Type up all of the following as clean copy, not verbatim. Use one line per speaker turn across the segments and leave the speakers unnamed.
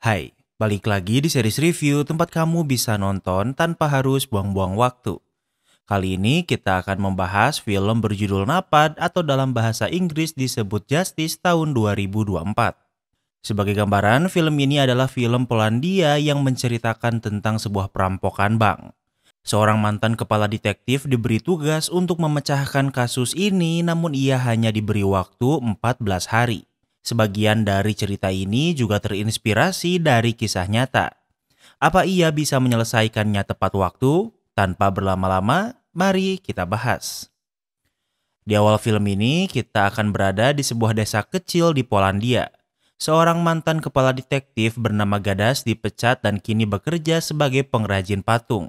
Hai, balik lagi di series review tempat kamu bisa nonton tanpa harus buang-buang waktu. Kali ini kita akan membahas film berjudul Napad atau dalam bahasa Inggris disebut Justice tahun 2024. Sebagai gambaran, film ini adalah film Polandia yang menceritakan tentang sebuah perampokan bank. Seorang mantan kepala detektif diberi tugas untuk memecahkan kasus ini, namun ia hanya diberi waktu 14 hari. Sebagian dari cerita ini juga terinspirasi dari kisah nyata. Apa ia bisa menyelesaikannya tepat waktu? Tanpa berlama-lama, mari kita bahas. Di awal film ini, kita akan berada di sebuah desa kecil di Polandia. Seorang mantan kepala detektif bernama Gadas dipecat dan kini bekerja sebagai pengrajin patung.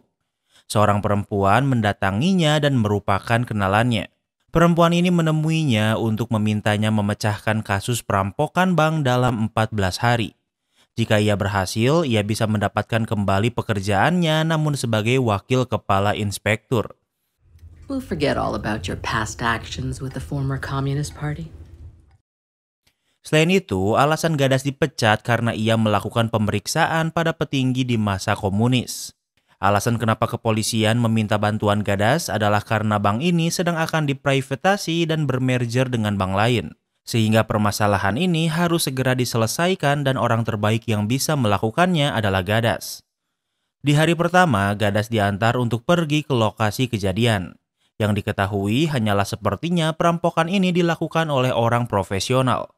Seorang perempuan mendatanginya dan merupakan kenalannya. Perempuan ini menemuinya untuk memintanya memecahkan kasus perampokan bank dalam 14 hari. Jika ia berhasil, ia bisa mendapatkan kembali pekerjaannya namun sebagai wakil kepala inspektur.
We'll forget all about your past actions with the former Communist Party.
Selain itu, alasan Gadas dipecat karena ia melakukan pemeriksaan pada petinggi di masa komunis. Alasan kenapa kepolisian meminta bantuan Gadas adalah karena bank ini sedang akan diprivatisasi dan bermerger dengan bank lain. Sehingga permasalahan ini harus segera diselesaikan dan orang terbaik yang bisa melakukannya adalah Gadas. Di hari pertama, Gadas diantar untuk pergi ke lokasi kejadian. Yang diketahui hanyalah sepertinya perampokan ini dilakukan oleh orang profesional.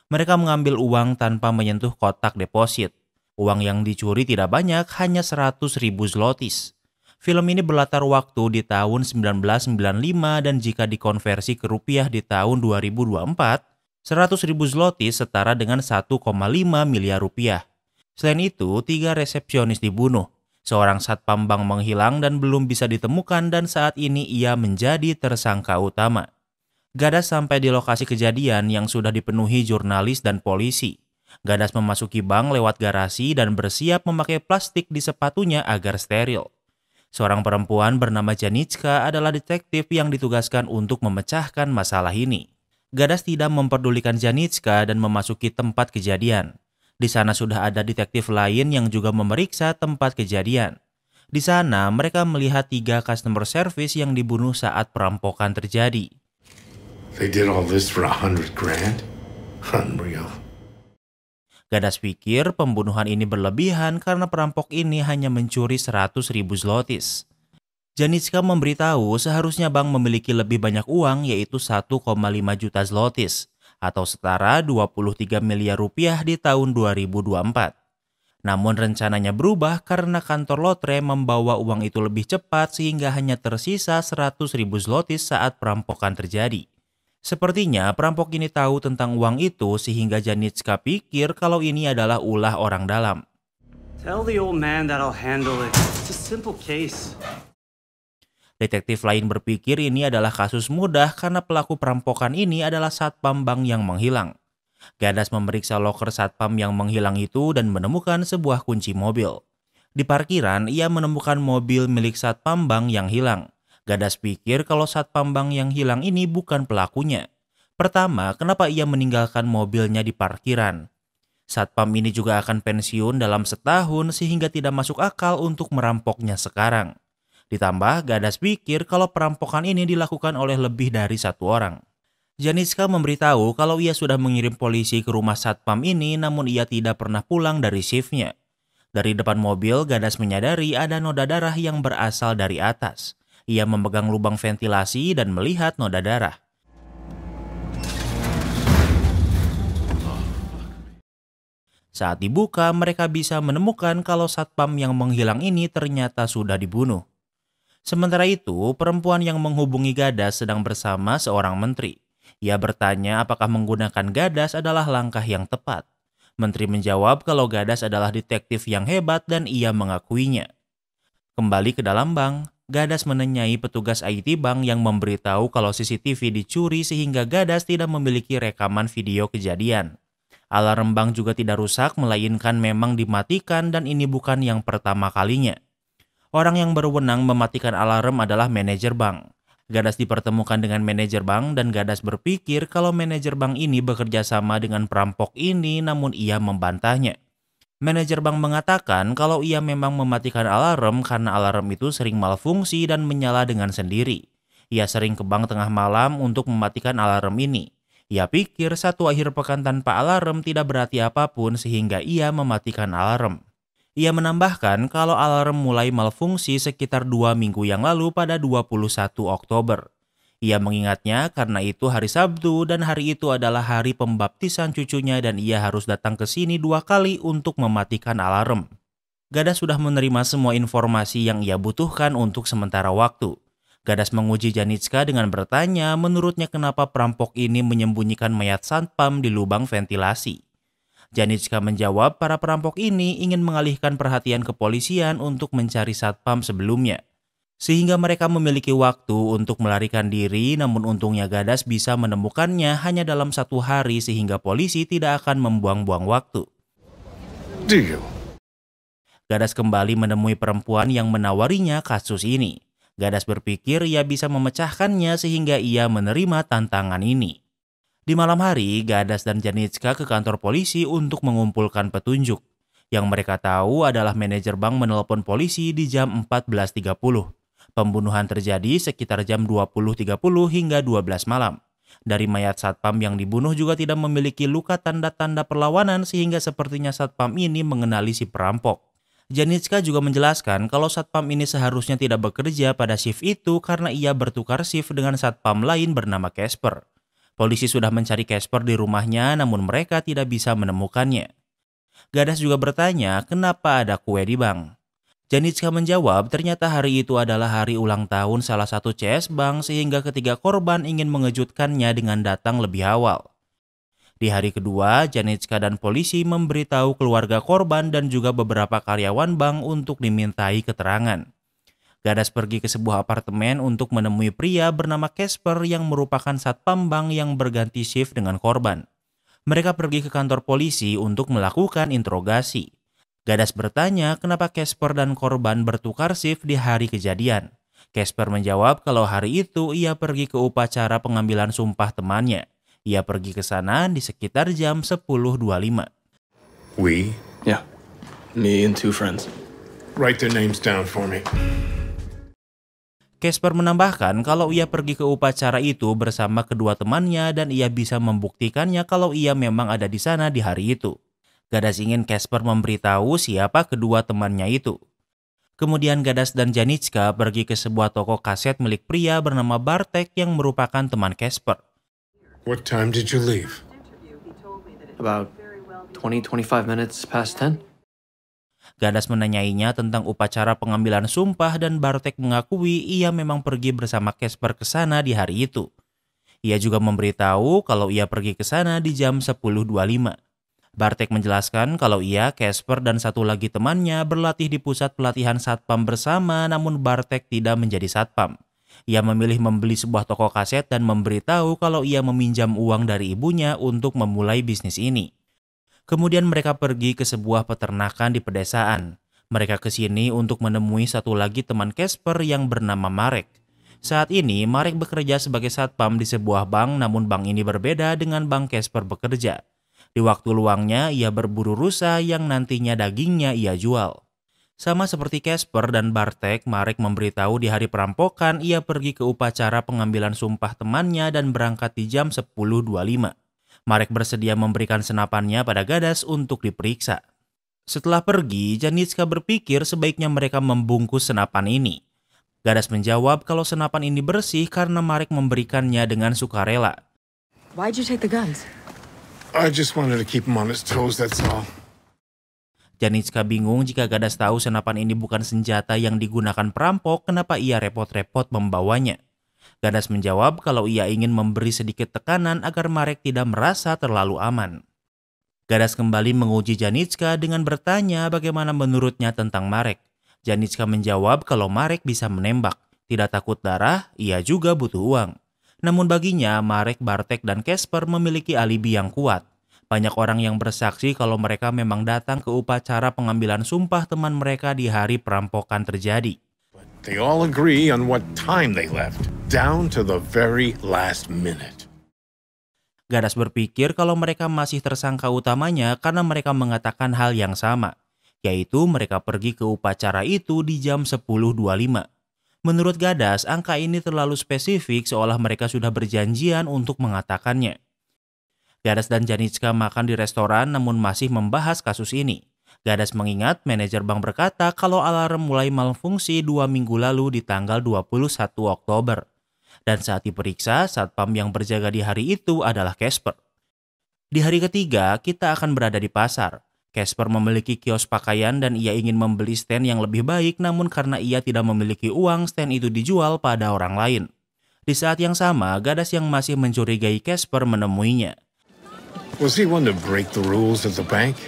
Mereka mengambil uang tanpa menyentuh kotak deposit. Uang yang dicuri tidak banyak, hanya 100.000 zlotis. Film ini berlatar waktu di tahun 1995 dan jika dikonversi ke rupiah di tahun 2024, 100.000 zlotis setara dengan 1,5 miliar rupiah. Selain itu, 3 resepsionis dibunuh. Seorang satpam bank menghilang dan belum bisa ditemukan dan saat ini ia menjadi tersangka utama. Gadas sampai di lokasi kejadian yang sudah dipenuhi jurnalis dan polisi. Gadas memasuki bank lewat garasi dan bersiap memakai plastik di sepatunya agar steril. Seorang perempuan bernama Janicka adalah detektif yang ditugaskan untuk memecahkan masalah ini. Gadas tidak memperdulikan Janicka dan memasuki tempat kejadian. Di sana sudah ada detektif lain yang juga memeriksa tempat kejadian. Di sana mereka melihat 3 customer service yang dibunuh saat perampokan terjadi.
They did all this for $100 grand? Unreal.
Gadas pikir pembunuhan ini berlebihan karena perampok ini hanya mencuri 100.000 zlotis. Janicka memberitahu seharusnya bank memiliki lebih banyak uang yaitu 1,5 juta zlotis atau setara 23 miliar rupiah di tahun 2024. Namun rencananya berubah karena kantor lotre membawa uang itu lebih cepat sehingga hanya tersisa 100.000 zlotis saat perampokan terjadi. Sepertinya perampok ini tahu tentang uang itu sehingga Janicka pikir kalau ini adalah ulah orang dalam.
Tell the old man that I'll handle it. It's a simple case.
Detektif lain berpikir ini adalah kasus mudah karena pelaku perampokan ini adalah satpam bank yang menghilang. Gadas memeriksa loker satpam yang menghilang itu dan menemukan sebuah kunci mobil. Di parkiran, ia menemukan mobil milik satpam bank yang hilang. Gadas pikir kalau satpam bank yang hilang ini bukan pelakunya. Pertama, kenapa ia meninggalkan mobilnya di parkiran? Satpam ini juga akan pensiun dalam setahun sehingga tidak masuk akal untuk merampoknya sekarang. Ditambah, Gadas pikir kalau perampokan ini dilakukan oleh lebih dari 1 orang. Janicka memberitahu kalau ia sudah mengirim polisi ke rumah satpam ini namun ia tidak pernah pulang dari shiftnya. Dari depan mobil, Gadas menyadari ada noda darah yang berasal dari atas. Ia memegang lubang ventilasi dan melihat noda darah. Saat dibuka, mereka bisa menemukan kalau satpam yang menghilang ini ternyata sudah dibunuh. Sementara itu, perempuan yang menghubungi Gadas sedang bersama seorang menteri. Ia bertanya apakah menggunakan Gadas adalah langkah yang tepat. Menteri menjawab kalau Gadas adalah detektif yang hebat dan ia mengakuinya. Kembali ke dalam bank, Gadas menanyai petugas IT bank yang memberitahu kalau CCTV dicuri sehingga Gadas tidak memiliki rekaman video kejadian. Alarm bank juga tidak rusak melainkan memang dimatikan dan ini bukan yang pertama kalinya. Orang yang berwenang mematikan alarm adalah manajer bank. Gadas dipertemukan dengan manajer bank dan Gadas berpikir kalau manajer bank ini bekerja sama dengan perampok ini namun ia membantahnya. Manajer bank mengatakan kalau ia memang mematikan alarm karena alarm itu sering malfungsi dan menyala dengan sendiri. Ia sering ke bank tengah malam untuk mematikan alarm ini. Ia pikir satu akhir pekan tanpa alarm tidak berarti apapun sehingga ia mematikan alarm. Ia menambahkan kalau alarm mulai malfungsi sekitar 2 minggu yang lalu pada 21 Oktober. Ia mengingatnya karena itu hari Sabtu dan hari itu adalah hari pembaptisan cucunya dan ia harus datang ke sini 2 kali untuk mematikan alarm. Gadas sudah menerima semua informasi yang ia butuhkan untuk sementara waktu. Gadas menguji Janitska dengan bertanya menurutnya kenapa perampok ini menyembunyikan mayat satpam di lubang ventilasi. Janitska menjawab para perampok ini ingin mengalihkan perhatian kepolisian untuk mencari satpam sebelumnya. Sehingga mereka memiliki waktu untuk melarikan diri, namun untungnya Gadas bisa menemukannya hanya dalam 1 hari sehingga polisi tidak akan membuang-buang waktu.
Deal.
Gadas kembali menemui perempuan yang menawarinya kasus ini. Gadas berpikir ia bisa memecahkannya sehingga ia menerima tantangan ini. Di malam hari, Gadas dan Janitska ke kantor polisi untuk mengumpulkan petunjuk. Yang mereka tahu adalah manajer bank menelpon polisi di jam 14.30. Pembunuhan terjadi sekitar jam 20.30 hingga 12 malam. Dari mayat satpam yang dibunuh juga tidak memiliki luka tanda-tanda perlawanan sehingga sepertinya satpam ini mengenali si perampok. Janitska juga menjelaskan kalau satpam ini seharusnya tidak bekerja pada shift itu karena ia bertukar shift dengan satpam lain bernama Casper. Polisi sudah mencari Casper di rumahnya namun mereka tidak bisa menemukannya. Gadas juga bertanya kenapa ada kue di bank. Janitska menjawab ternyata hari itu adalah hari ulang tahun salah satu CS bank sehingga ketiga korban ingin mengejutkannya dengan datang lebih awal. Di hari kedua, Janitska dan polisi memberitahu keluarga korban dan juga beberapa karyawan bank untuk dimintai keterangan. Gadas pergi ke sebuah apartemen untuk menemui pria bernama Casper yang merupakan satpam bank yang berganti shift dengan korban. Mereka pergi ke kantor polisi untuk melakukan interogasi. Gadas bertanya kenapa Casper dan korban bertukar shift di hari kejadian. Casper menjawab kalau hari itu ia pergi ke upacara pengambilan sumpah temannya. Ia pergi ke sana di sekitar jam 10.25.
We?
Yeah, me and 2 friends.
Write their names down for me.
Casper menambahkan kalau ia pergi ke upacara itu bersama kedua temannya dan ia bisa membuktikannya kalau ia memang ada di sana di hari itu. Gadas ingin Casper memberitahu siapa kedua temannya itu. Kemudian Gadas dan Janitska pergi ke sebuah toko kaset milik pria bernama Bartek yang merupakan teman Casper.
What time did you leave?
About 20-25 minutes past 10.
Gadas menanyainya tentang upacara pengambilan sumpah dan Bartek mengakui ia memang pergi bersama Casper ke sana di hari itu. Ia juga memberitahu kalau ia pergi ke sana di jam 10.25. Bartek menjelaskan kalau ia, Casper, dan satu lagi temannya berlatih di pusat pelatihan satpam bersama namun Bartek tidak menjadi satpam. Ia memilih membeli sebuah toko kaset dan memberitahu kalau ia meminjam uang dari ibunya untuk memulai bisnis ini. Kemudian mereka pergi ke sebuah peternakan di pedesaan. Mereka ke sini untuk menemui satu lagi teman Casper yang bernama Marek. Saat ini Marek bekerja sebagai satpam di sebuah bank namun bank ini berbeda dengan bank Casper bekerja. Di waktu luangnya, ia berburu rusa yang nantinya dagingnya ia jual. Sama seperti Casper dan Bartek, Marek memberitahu di hari perampokan ia pergi ke upacara pengambilan sumpah temannya dan berangkat di jam 10.25. Marek bersedia memberikan senapannya pada Gadas untuk diperiksa. Setelah pergi, Janitska berpikir sebaiknya mereka membungkus senapan ini. Gadas menjawab kalau senapan ini bersih karena Marek memberikannya dengan sukarela.
Why'd you take the guns?
I just wanted to keep him on his toes, that's all.
Janitska bingung jika Gadas tahu senapan ini bukan senjata yang digunakan perampok, kenapa ia repot-repot membawanya. Gadas menjawab kalau ia ingin memberi sedikit tekanan agar Marek tidak merasa terlalu aman. Gadas kembali menguji Janitska dengan bertanya bagaimana menurutnya tentang Marek. Janitska menjawab kalau Marek bisa menembak, tidak takut darah, ia juga butuh uang. Namun baginya, Marek, Bartek, dan Casper memiliki alibi yang kuat. Banyak orang yang bersaksi kalau mereka memang datang ke upacara pengambilan sumpah teman mereka di hari perampokan terjadi.
They all agree on what time they left, down to the very last minute.
Gadas berpikir kalau mereka masih tersangka utamanya karena mereka mengatakan hal yang sama, yaitu mereka pergi ke upacara itu di jam 10.25. Menurut Gadas, angka ini terlalu spesifik seolah mereka sudah berjanjian untuk mengatakannya. Gadas dan Janitska makan di restoran namun masih membahas kasus ini. Gadas mengingat manajer bank berkata kalau alarm mulai malfungsi 2 minggu lalu di tanggal 21 Oktober. Dan saat diperiksa, satpam yang berjaga di hari itu adalah Casper. Di hari ketiga, kita akan berada di pasar. Casper memiliki kios pakaian dan ia ingin membeli stand yang lebih baik, namun karena ia tidak memiliki uang, stand itu dijual pada orang lain. Di saat yang sama, Gadas yang masih mencurigai Casper menemuinya.
Was he one to break the rules at the bank?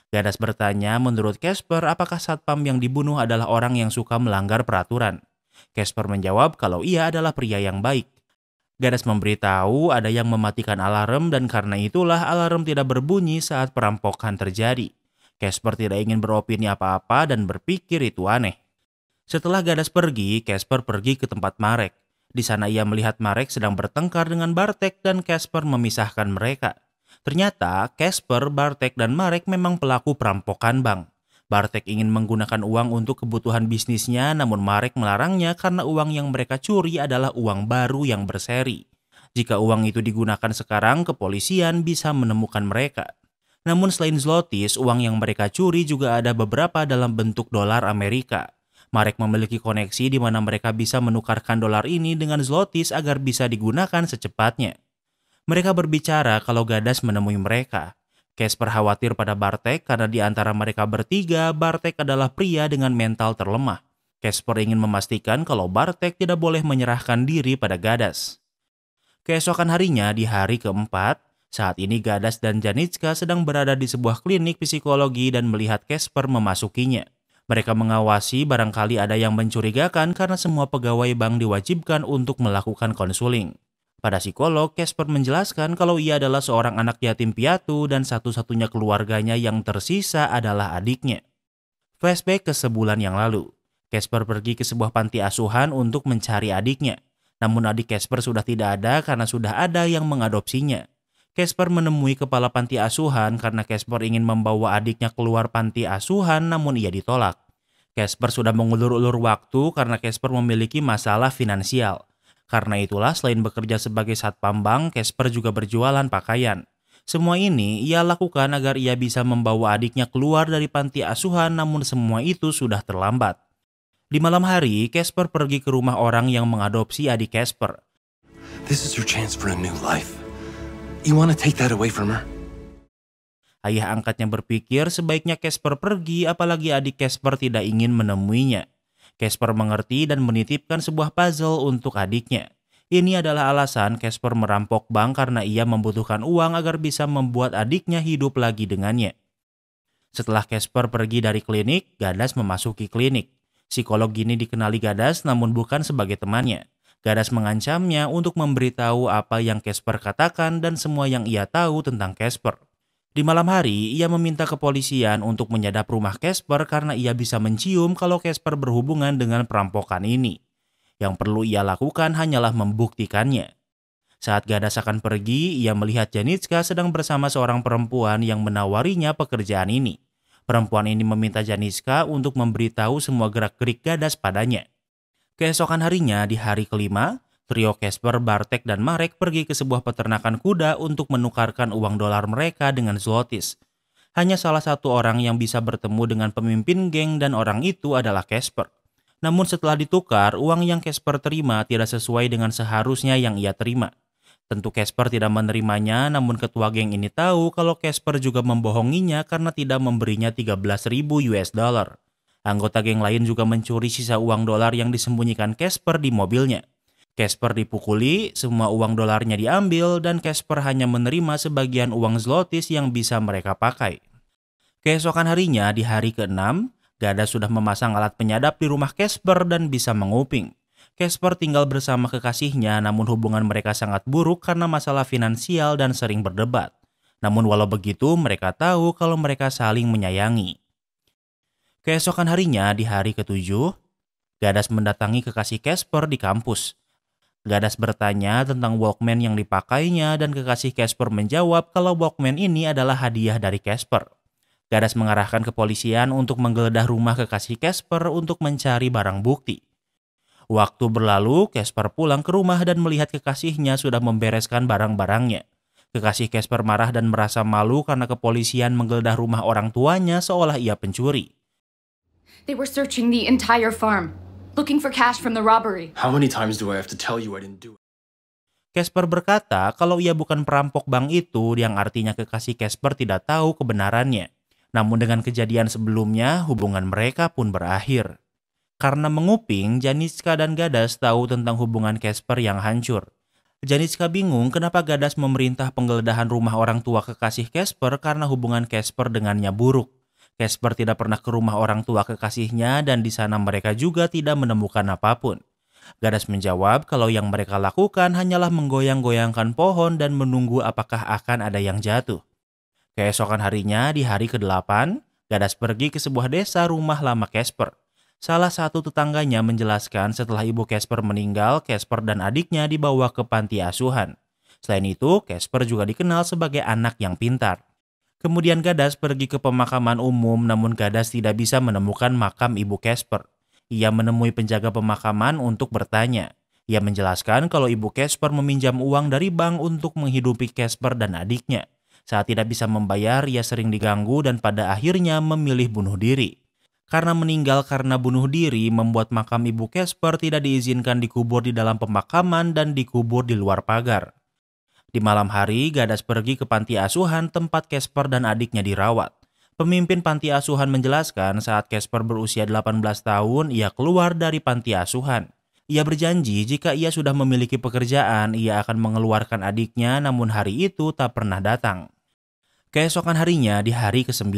Gadas bertanya menurut Casper apakah satpam yang dibunuh adalah orang yang suka melanggar peraturan. Casper menjawab kalau ia adalah pria yang baik. Gadas memberitahu ada yang mematikan alarm dan karena itulah alarm tidak berbunyi saat perampokan terjadi. Casper tidak ingin beropini apa-apa dan berpikir itu aneh. Setelah Gadas pergi, Casper pergi ke tempat Marek. Di sana ia melihat Marek sedang bertengkar dengan Bartek dan Casper memisahkan mereka. Ternyata Casper, Bartek, dan Marek memang pelaku perampokan bank. Bartek ingin menggunakan uang untuk kebutuhan bisnisnya, namun Marek melarangnya karena uang yang mereka curi adalah uang baru yang berseri. Jika uang itu digunakan sekarang, kepolisian bisa menemukan mereka. Namun selain zlotis, uang yang mereka curi juga ada beberapa dalam bentuk dolar Amerika. Marek memiliki koneksi di mana mereka bisa menukarkan dolar ini dengan zlotis agar bisa digunakan secepatnya. Mereka berbicara kalau Gadas menemui mereka. Casper khawatir pada Bartek karena di antara mereka bertiga, Bartek adalah pria dengan mental terlemah. Casper ingin memastikan kalau Bartek tidak boleh menyerahkan diri pada Gadas. Keesokan harinya di hari keempat, saat ini Gadas dan Janitska sedang berada di sebuah klinik psikologi dan melihat Casper memasukinya. Mereka mengawasi barangkali ada yang mencurigakan karena semua pegawai bank diwajibkan untuk melakukan konseling. Pada psikolog, Casper menjelaskan kalau ia adalah seorang anak yatim piatu dan satu-satunya keluarganya yang tersisa adalah adiknya. Flashback ke sebulan yang lalu. Casper pergi ke sebuah panti asuhan untuk mencari adiknya. Namun adik Casper sudah tidak ada karena sudah ada yang mengadopsinya. Casper menemui kepala panti asuhan karena Casper ingin membawa adiknya keluar panti asuhan namun ia ditolak. Casper sudah mengulur-ulur waktu karena Casper memiliki masalah finansial. Karena itulah selain bekerja sebagai satpam bank, Casper juga berjualan pakaian. Semua ini ia lakukan agar ia bisa membawa adiknya keluar dari panti asuhan, namun semua itu sudah terlambat. Di malam hari, Casper pergi ke rumah orang yang mengadopsi adik Casper.
This is her chance for a new life. You want to take that away from her?
Ayah angkatnya berpikir sebaiknya Casper pergi apalagi adik Casper tidak ingin menemuinya. Casper mengerti dan menitipkan sebuah puzzle untuk adiknya. Ini adalah alasan Casper merampok bank karena ia membutuhkan uang agar bisa membuat adiknya hidup lagi dengannya. Setelah Casper pergi dari klinik, Gadas memasuki klinik. Psikolog ini dikenali Gadas namun bukan sebagai temannya. Gadas mengancamnya untuk memberitahu apa yang Casper katakan dan semua yang ia tahu tentang Casper. Di malam hari, ia meminta kepolisian untuk menyadap rumah Casper karena ia bisa mencium kalau Casper berhubungan dengan perampokan ini. Yang perlu ia lakukan hanyalah membuktikannya. Saat Gadas akan pergi, ia melihat Janitska sedang bersama seorang perempuan yang menawarinya pekerjaan ini. Perempuan ini meminta Janitska untuk memberitahu semua gerak-gerik Gadas padanya. Keesokan harinya, di hari kelima, trio Casper, Bartek, dan Marek pergi ke sebuah peternakan kuda untuk menukarkan uang dolar mereka dengan zlotis. Hanya salah satu orang yang bisa bertemu dengan pemimpin geng dan orang itu adalah Casper. Namun setelah ditukar, uang yang Casper terima tidak sesuai dengan seharusnya yang ia terima. Tentu Casper tidak menerimanya, namun ketua geng ini tahu kalau Casper juga membohonginya karena tidak memberinya 13.000 US dollar. Anggota geng lain juga mencuri sisa uang dolar yang disembunyikan Casper di mobilnya. Casper dipukuli, semua uang dolarnya diambil, dan Casper hanya menerima sebagian uang zlotis yang bisa mereka pakai. Keesokan harinya, di hari ke-6, Gadas sudah memasang alat penyadap di rumah Casper dan bisa menguping. Casper tinggal bersama kekasihnya, namun hubungan mereka sangat buruk karena masalah finansial dan sering berdebat. Namun walau begitu, mereka tahu kalau mereka saling menyayangi. Keesokan harinya, di hari ke-7, Gadas mendatangi kekasih Casper di kampus. Gadas bertanya tentang Walkman yang dipakainya dan kekasih Casper menjawab kalau Walkman ini adalah hadiah dari Casper. Gadas mengarahkan kepolisian untuk menggeledah rumah kekasih Casper untuk mencari barang bukti. Waktu berlalu, Casper pulang ke rumah dan melihat kekasihnya sudah membereskan barang-barangnya. Kekasih Casper marah dan merasa malu karena kepolisian menggeledah rumah orang tuanya seolah ia pencuri.
They were searching the entire farm, looking for cash from the robbery.
How many times do I have to tell you I didn't do it?
Casper berkata kalau ia bukan perampok bank itu, yang artinya kekasih Casper tidak tahu kebenarannya. Namun dengan kejadian sebelumnya, hubungan mereka pun berakhir. Karena menguping, Janitska dan Gadas tahu tentang hubungan Casper yang hancur. Janitska bingung kenapa Gadas memerintah penggeledahan rumah orang tua kekasih Casper karena hubungan Casper dengannya buruk. Casper tidak pernah ke rumah orang tua kekasihnya dan di sana mereka juga tidak menemukan apapun. Gadas menjawab kalau yang mereka lakukan hanyalah menggoyang-goyangkan pohon dan menunggu apakah akan ada yang jatuh. Keesokan harinya, di hari ke-8, Gadas pergi ke sebuah desa rumah lama Casper. Salah satu tetangganya menjelaskan setelah ibu Casper meninggal, Casper dan adiknya dibawa ke panti asuhan. Selain itu, Casper juga dikenal sebagai anak yang pintar. Kemudian Gadas pergi ke pemakaman umum, namun Gadas tidak bisa menemukan makam ibu Casper. Ia menemui penjaga pemakaman untuk bertanya. Ia menjelaskan kalau ibu Casper meminjam uang dari bank untuk menghidupi Casper dan adiknya. Saat tidak bisa membayar, ia sering diganggu dan pada akhirnya memilih bunuh diri. Karena meninggal karena bunuh diri, membuat makam ibu Casper tidak diizinkan dikubur di dalam pemakaman dan dikubur di luar pagar. Di malam hari, Gadas pergi ke panti asuhan tempat Casper dan adiknya dirawat. Pemimpin panti asuhan menjelaskan saat Casper berusia 18 tahun, ia keluar dari panti asuhan. Ia berjanji jika ia sudah memiliki pekerjaan, ia akan mengeluarkan adiknya, namun hari itu tak pernah datang. Keesokan harinya, di hari ke-9,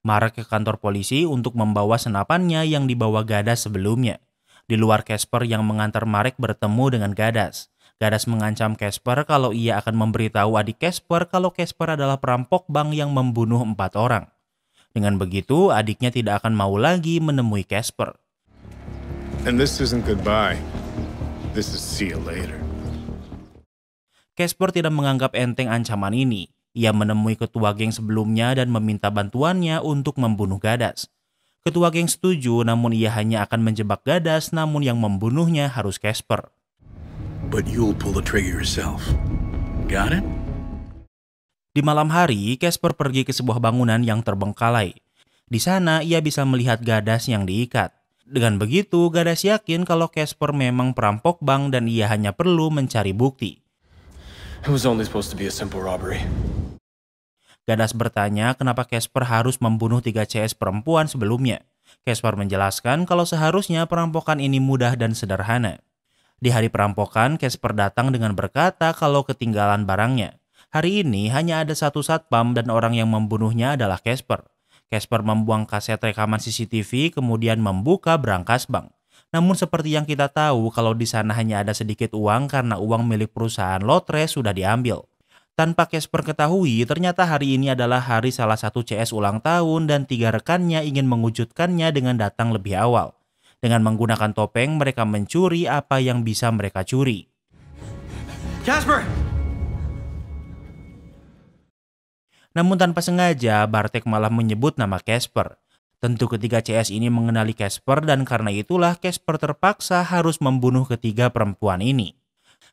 Marek ke kantor polisi untuk membawa senapannya yang dibawa Gadas sebelumnya. Di luar, Casper yang mengantar Marek bertemu dengan Gadas. Gadas mengancam Casper kalau ia akan memberitahu adik Casper kalau Casper adalah perampok bank yang membunuh 4 orang. Dengan begitu, adiknya tidak akan mau lagi menemui Casper.
And this isn't goodbye. This is see you later.
Casper tidak menganggap enteng ancaman ini. Ia menemui ketua geng sebelumnya dan meminta bantuannya untuk membunuh Gadas. Ketua geng setuju, namun ia hanya akan menjebak Gadas, namun yang membunuhnya harus Casper.
But you'll pull the trigger yourself. Got it?
Di malam hari, Casper pergi ke sebuah bangunan yang terbengkalai. Di sana, ia bisa melihat Gadas yang diikat. Dengan begitu, Gadas yakin kalau Casper memang perampok bank dan ia hanya perlu mencari bukti.
It was only supposed to be a simple robbery.
Gadas bertanya kenapa Casper harus membunuh 3 CS perempuan sebelumnya. Casper menjelaskan kalau seharusnya perampokan ini mudah dan sederhana. Di hari perampokan, Casper datang dengan berkata kalau ketinggalan barangnya. Hari ini hanya ada satu satpam dan orang yang membunuhnya adalah Casper. Casper membuang kaset rekaman CCTV kemudian membuka brankas bank. Namun seperti yang kita tahu kalau di sana hanya ada sedikit uang karena uang milik perusahaan lotre sudah diambil. Tanpa Casper ketahui, ternyata hari ini adalah hari salah satu CS ulang tahun dan 3 rekannya ingin mengwujudkannya dengan datang lebih awal. Dengan menggunakan topeng, mereka mencuri apa yang bisa mereka curi.
Casper!
Namun tanpa sengaja, Bartek malah menyebut nama Casper. Tentu ketiga CS ini mengenali Casper dan karena itulah Casper terpaksa harus membunuh ketiga perempuan ini.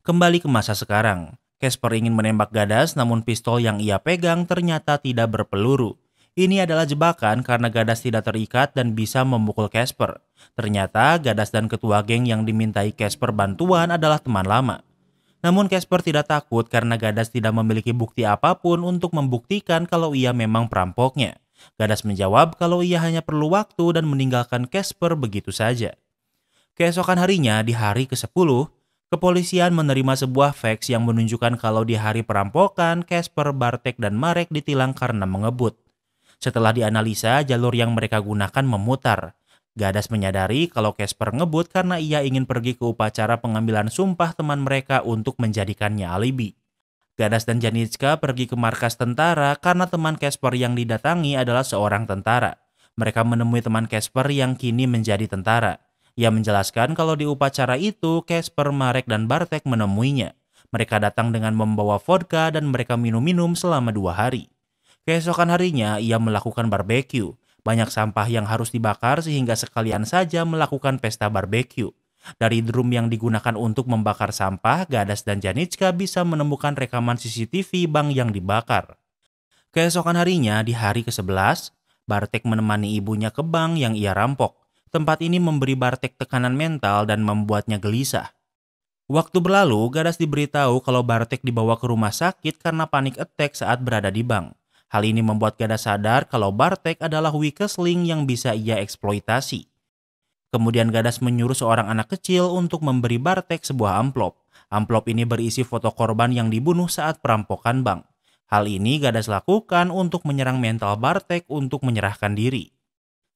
Kembali ke masa sekarang. Casper ingin menembak Gadas namun pistol yang ia pegang ternyata tidak berpeluru. Ini adalah jebakan karena Gadas tidak terikat dan bisa memukul Casper. Ternyata Gadas dan ketua geng yang dimintai Casper bantuan adalah teman lama. Namun Casper tidak takut karena Gadas tidak memiliki bukti apapun untuk membuktikan kalau ia memang perampoknya. Gadas menjawab kalau ia hanya perlu waktu dan meninggalkan Casper begitu saja. Keesokan harinya di hari ke-10, kepolisian menerima sebuah fax yang menunjukkan kalau di hari perampokan, Casper, Bartek, dan Marek ditilang karena mengebut. Setelah dianalisa, jalur yang mereka gunakan memutar. Gadas menyadari kalau Casper ngebut karena ia ingin pergi ke upacara pengambilan sumpah teman mereka untuk menjadikannya alibi. Gadas dan Janitska pergi ke markas tentara karena teman Casper yang didatangi adalah seorang tentara. Mereka menemui teman Casper yang kini menjadi tentara. Ia menjelaskan kalau di upacara itu Casper, Marek, dan Bartek menemuinya. Mereka datang dengan membawa vodka dan mereka minum-minum selama 2 hari. Keesokan harinya ia melakukan barbeque. Banyak sampah yang harus dibakar sehingga sekalian saja melakukan pesta barbeque. Dari drum yang digunakan untuk membakar sampah, Gadas dan Janicka bisa menemukan rekaman CCTV bank yang dibakar. Keesokan harinya di hari ke-11, Bartek menemani ibunya ke bank yang ia rampok. Tempat ini memberi Bartek tekanan mental dan membuatnya gelisah. Waktu berlalu, Gadas diberitahu kalau Bartek dibawa ke rumah sakit karena panik attack saat berada di bank. Hal ini membuat Gadas sadar kalau Bartek adalah weakest link yang bisa ia eksploitasi. Kemudian Gadas menyuruh seorang anak kecil untuk memberi Bartek sebuah amplop. Amplop ini berisi foto korban yang dibunuh saat perampokan bank. Hal ini Gadas lakukan untuk menyerang mental Bartek untuk menyerahkan diri.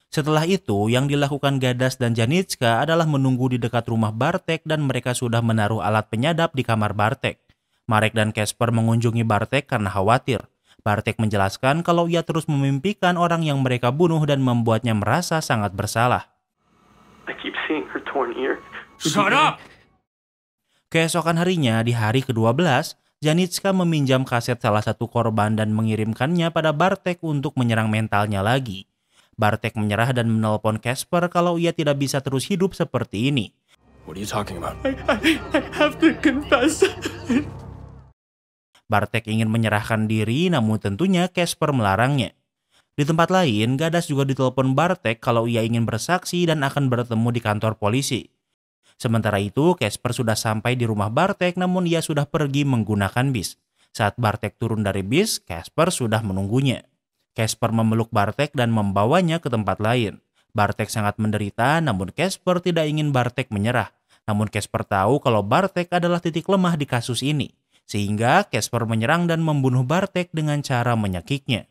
Setelah itu, yang dilakukan Gadas dan Janicka adalah menunggu di dekat rumah Bartek dan mereka sudah menaruh alat penyadap di kamar Bartek. Marek dan Casper mengunjungi Bartek karena khawatir. Bartek menjelaskan kalau ia terus memimpikan orang yang mereka bunuh dan membuatnya merasa sangat bersalah.
I keep seeing her torn ear.
Shut up!
Keesokan harinya, di hari ke-12, Janicka meminjam kaset salah satu korban dan mengirimkannya pada Bartek untuk menyerang mentalnya lagi. Bartek menyerah dan menelpon Casper kalau ia tidak bisa terus hidup seperti ini.
What are you talking about?
I have to confess.
Bartek ingin menyerahkan diri, namun tentunya Casper melarangnya. Di tempat lain, Gadas juga ditelepon Bartek kalau ia ingin bersaksi dan akan bertemu di kantor polisi. Sementara itu, Casper sudah sampai di rumah Bartek, namun ia sudah pergi menggunakan bis. Saat Bartek turun dari bis, Casper sudah menunggunya. Casper memeluk Bartek dan membawanya ke tempat lain. Bartek sangat menderita, namun Casper tidak ingin Bartek menyerah. Namun Casper tahu kalau Bartek adalah titik lemah di kasus ini. Sehingga Casper menyerang dan membunuh Bartek dengan cara menyekiknya.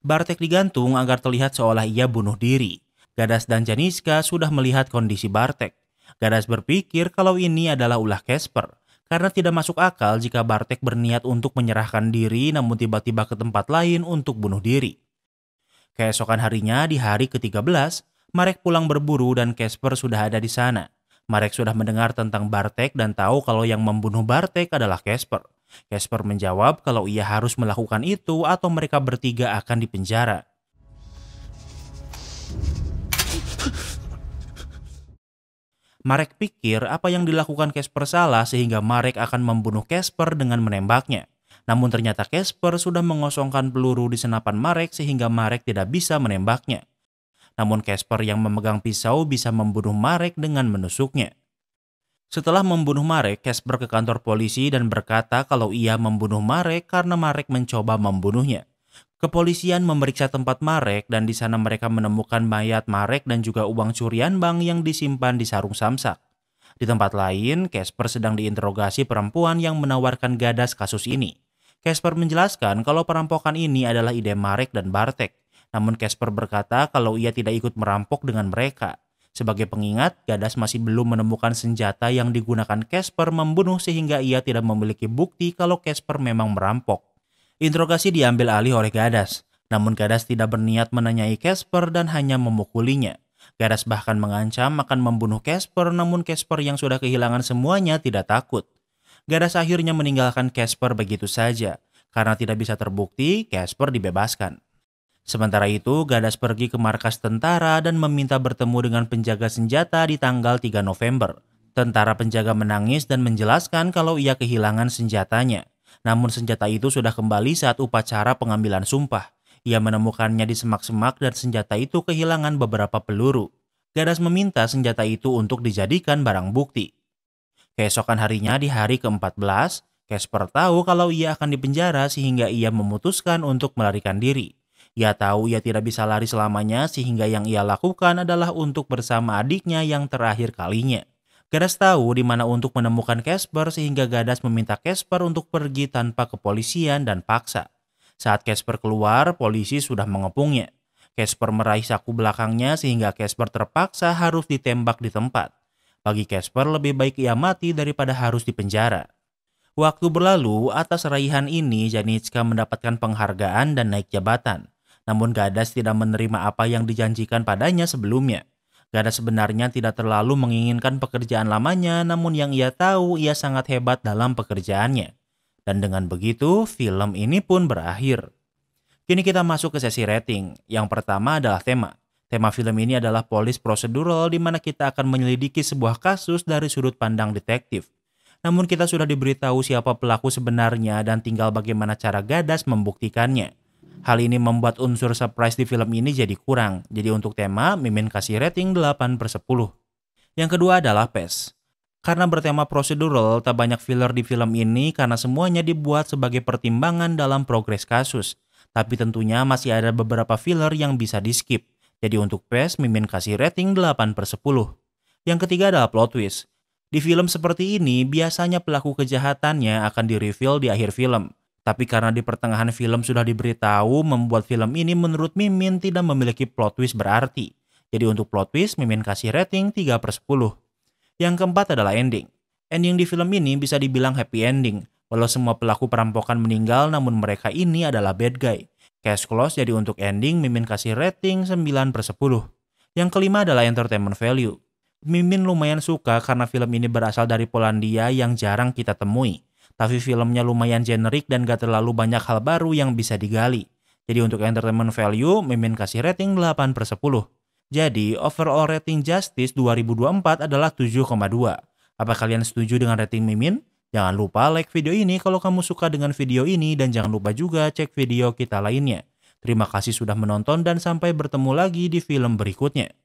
Bartek digantung agar terlihat seolah ia bunuh diri. Gadas dan Janicka sudah melihat kondisi Bartek. Gadas berpikir kalau ini adalah ulah Casper. Karena tidak masuk akal jika Bartek berniat untuk menyerahkan diri namun tiba-tiba ke tempat lain untuk bunuh diri. Keesokan harinya di hari ke-13, Marek pulang berburu dan Casper sudah ada di sana. Marek sudah mendengar tentang Bartek dan tahu kalau yang membunuh Bartek adalah Casper. Casper menjawab kalau ia harus melakukan itu atau mereka bertiga akan dipenjara. Marek pikir apa yang dilakukan Casper salah sehingga Marek akan membunuh Casper dengan menembaknya. Namun ternyata Casper sudah mengosongkan peluru di senapan Marek sehingga Marek tidak bisa menembaknya. Namun Casper yang memegang pisau bisa membunuh Marek dengan menusuknya. Setelah membunuh Marek, Casper ke kantor polisi dan berkata kalau ia membunuh Marek karena Marek mencoba membunuhnya. Kepolisian memeriksa tempat Marek dan di sana mereka menemukan mayat Marek dan juga uang curian bank yang disimpan di sarung samsak. Di tempat lain, Casper sedang diinterogasi perempuan yang menawarkan Gadas kasus ini. Casper menjelaskan kalau perampokan ini adalah ide Marek dan Bartek. Namun Casper berkata kalau ia tidak ikut merampok dengan mereka. Sebagai pengingat, Gadas masih belum menemukan senjata yang digunakan Casper membunuh sehingga ia tidak memiliki bukti kalau Casper memang merampok. Interogasi diambil alih oleh Gadas, namun Gadas tidak berniat menanyai Casper dan hanya memukulinya. Gadas bahkan mengancam akan membunuh Casper, namun Casper yang sudah kehilangan semuanya tidak takut. Gadas akhirnya meninggalkan Casper begitu saja. Karena tidak bisa terbukti, Casper dibebaskan. Sementara itu, Gadas pergi ke markas tentara dan meminta bertemu dengan penjaga senjata di tanggal 3 November. Tentara penjaga menangis dan menjelaskan kalau ia kehilangan senjatanya. Namun senjata itu sudah kembali saat upacara pengambilan sumpah. Ia menemukannya di semak-semak dan senjata itu kehilangan beberapa peluru. Gadas meminta senjata itu untuk dijadikan barang bukti. Keesokan harinya di hari ke-14, Casper tahu kalau ia akan dipenjara sehingga ia memutuskan untuk melarikan diri. Ia tahu ia tidak bisa lari selamanya sehingga yang ia lakukan adalah untuk bersama adiknya yang terakhir kalinya. Gadas tahu di mana untuk menemukan Casper sehingga Gadas meminta Casper untuk pergi tanpa kepolisian dan paksa. Saat Casper keluar, polisi sudah mengepungnya. Casper meraih saku belakangnya sehingga Casper terpaksa harus ditembak di tempat. Bagi Casper lebih baik ia mati daripada harus dipenjara. Waktu berlalu, atas raihan ini Janicka mendapatkan penghargaan dan naik jabatan. Namun Gadas tidak menerima apa yang dijanjikan padanya sebelumnya. Gadas sebenarnya tidak terlalu menginginkan pekerjaan lamanya, namun yang ia tahu ia sangat hebat dalam pekerjaannya. Dan dengan begitu, film ini pun berakhir. Kini kita masuk ke sesi rating. Yang pertama adalah tema. Tema film ini adalah police procedural, di mana kita akan menyelidiki sebuah kasus dari sudut pandang detektif. Namun kita sudah diberitahu siapa pelaku sebenarnya dan tinggal bagaimana cara Gadas membuktikannya. Hal ini membuat unsur surprise di film ini jadi kurang. Jadi untuk tema, Mimin kasih rating 8/10. Yang kedua adalah pace. Karena bertema procedural, tak banyak filler di film ini karena semuanya dibuat sebagai pertimbangan dalam progres kasus. Tapi tentunya masih ada beberapa filler yang bisa di-skip. Jadi untuk pace, Mimin kasih rating 8/10. Yang ketiga adalah plot twist. Di film seperti ini, biasanya pelaku kejahatannya akan di-reveal di akhir film. Tapi karena di pertengahan film sudah diberitahu, membuat film ini menurut Mimin tidak memiliki plot twist berarti. Jadi untuk plot twist, Mimin kasih rating 3/10. Yang keempat adalah ending. Ending di film ini bisa dibilang happy ending. Walau semua pelaku perampokan meninggal, namun mereka ini adalah bad guy. Cash close, jadi untuk ending, Mimin kasih rating 9/10. Yang kelima adalah entertainment value. Mimin lumayan suka karena film ini berasal dari Polandia yang jarang kita temui. Tapi filmnya lumayan generik dan gak terlalu banyak hal baru yang bisa digali. Jadi untuk entertainment value, Mimin kasih rating 8/10. Jadi overall rating Justice 2024 adalah 7,2. Apa kalian setuju dengan rating Mimin? Jangan lupa like video ini kalau kamu suka dengan video ini dan jangan lupa juga cek video kita lainnya. Terima kasih sudah menonton dan sampai bertemu lagi di film berikutnya.